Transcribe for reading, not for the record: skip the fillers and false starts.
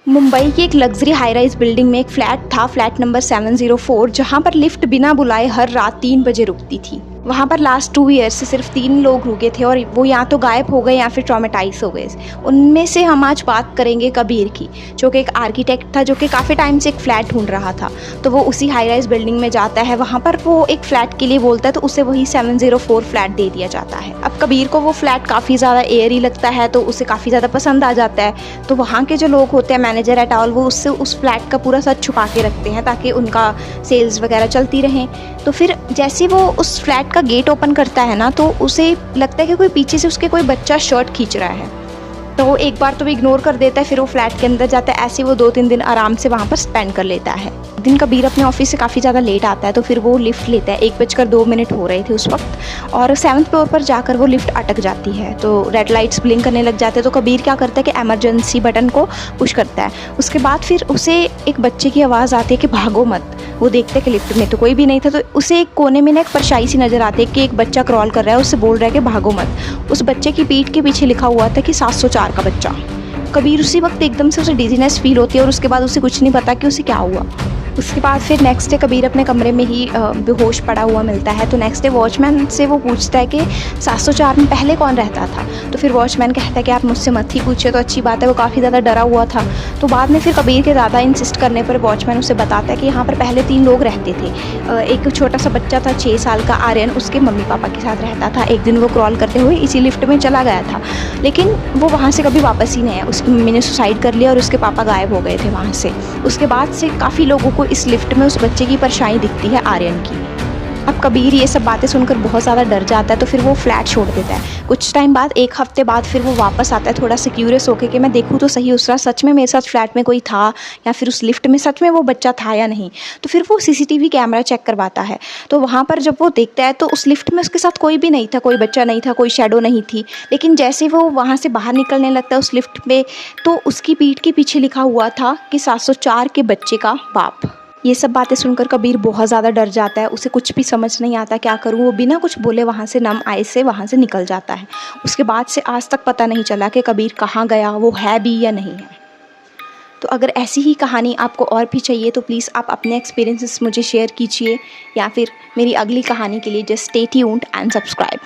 मुंबई की एक luxury high rise building में एक फ्लैट था, फ्लैट नंबर 704, जहां पर लिफ्ट बिना बुलाए हर रात 3 बजे रुकती थी। वहाँ पर लास्ट 2 ईयर्स से सिर्फ 3 लोग रुके थे और वो या तो गायब हो गए या फिर ट्रॉमेटाइज हो गए। उनमें से हम आज बात करेंगे कबीर की, जो कि एक आर्किटेक्ट था, जो कि काफ़ी टाइम से एक फ़्लैट ढूंढ रहा था। तो वो उसी हाई राइज बिल्डिंग में जाता है, वहाँ पर वो एक फ़्लैट के लिए बोलता है, तो उसे वही 704 फ्लैट दे दिया जाता है। अब कबीर को वो फ्लैट काफ़ी ज़्यादा एयरी लगता है, तो उसे काफ़ी ज़्यादा पसंद आ जाता है। तो वहाँ के जो लोग होते हैं, मैनेजर एट ऑल, वो उससे उस फ्लैट का पूरा सच छुपा के रखते हैं ताकि उनका सेल्स वगैरह चलती रहें। तो फिर जैसे वो उस फ्लैट का गेट ओपन करता है ना, तो उसे लगता है कि कोई पीछे से उसके कोई बच्चा शर्ट खींच रहा है। तो वो एक बार तो वो इग्नोर कर देता है, फिर वो फ्लैट के अंदर जाता है। ऐसे वो 2-3 दिन आराम से वहाँ पर स्पेंड कर लेता है। दिन कबीर अपने ऑफिस से काफ़ी ज़्यादा लेट आता है, तो फिर वो लिफ्ट लेता है। 1:02 हो रहे थे उस वक्त, और 7th फ्लोर पर जाकर वो लिफ्ट अटक जाती है। तो रेड लाइट्स ब्लिंक करने लग जाते हैं। तो कबीर क्या करता है कि इमरजेंसी बटन को पुश करता है। उसके बाद फिर उसे एक बच्चे की आवाज़ आती है कि भागो मत। वो देखते हैं कि लिफ्ट में तो कोई भी नहीं था, तो उसे एक कोने में ना एक परछाई सी नज़र आती है कि एक बच्चा क्रॉल कर रहा है, उससे बोल रहा है कि भागो मत। उस बच्चे की पीठ के पीछे लिखा हुआ था कि 704 का बच्चा। कबीर उसी वक्त एकदम से उसे डिजीनेस फील होती है और उसके बाद उसे कुछ नहीं पता कि उसे क्या हुआ। उसके बाद फिर नेक्स्ट डे कबीर अपने कमरे में ही बेहोश पड़ा हुआ मिलता है। तो नेक्स्ट डे वॉचमैन से वो पूछता है कि 704 में पहले कौन रहता था। तो फिर वॉचमैन कहता है कि आप मुझसे मत ही पूछिए, तो अच्छी बात है। वो काफ़ी ज़्यादा डरा हुआ था। तो बाद में फिर कबीर के ज़्यादा इंसिस्ट करने पर वॉचमैन उसे बताता है कि यहाँ पर पहले 3 लोग रहते थे। एक छोटा सा बच्चा था 6 साल का, आर्यन, उसके मम्मी पापा के साथ रहता था। एक दिन वो क्रॉल करते हुए इसी लिफ्ट में चला गया था, लेकिन वो वहाँ से कभी वापस ही नहीं आया। उसकी मम्मी ने सुसाइड कर लिया और उसके पापा गायब हो गए थे वहाँ से। उसके बाद से काफ़ी लोगों को इस लिफ्ट में उस बच्चे की परछाई दिखती है, आर्यन की। अब कबीर ये सब बातें सुनकर बहुत ज़्यादा डर जाता है, तो फिर वो फ्लैट छोड़ देता है। कुछ टाइम बाद, 1 हफ्ते बाद, फिर वो वापस आता है थोड़ा सा क्यूरियस होकर कि मैं देखूँ तो सही उस रात सच में मेरे साथ फ्लैट में कोई था, या फिर उस लिफ्ट में सच में वो बच्चा था या नहीं। तो फिर वो सीसीटीवी कैमरा चेक करवाता है। तो वहाँ पर जब वो देखता है तो उस लिफ्ट में उसके साथ कोई भी नहीं था, कोई बच्चा नहीं था, कोई शैडो नहीं थी। लेकिन जैसे वो वहाँ से बाहर निकलने लगता है उस लिफ्ट में, तो उसकी पीठ के पीछे लिखा हुआ था कि 704 के बच्चे का बाप। ये सब बातें सुनकर कबीर बहुत ज़्यादा डर जाता है। उसे कुछ भी समझ नहीं आता क्या करूँ। वो बिना कुछ बोले वहाँ से नम आए से वहाँ से निकल जाता है। उसके बाद से आज तक पता नहीं चला कि कबीर कहाँ गया, वो है भी या नहीं है। तो अगर ऐसी ही कहानी आपको और भी चाहिए तो प्लीज़ आप अपने एक्सपीरियंसेस मुझे शेयर कीजिए, या फिर मेरी अगली कहानी के लिए just stay tuned and subscribe.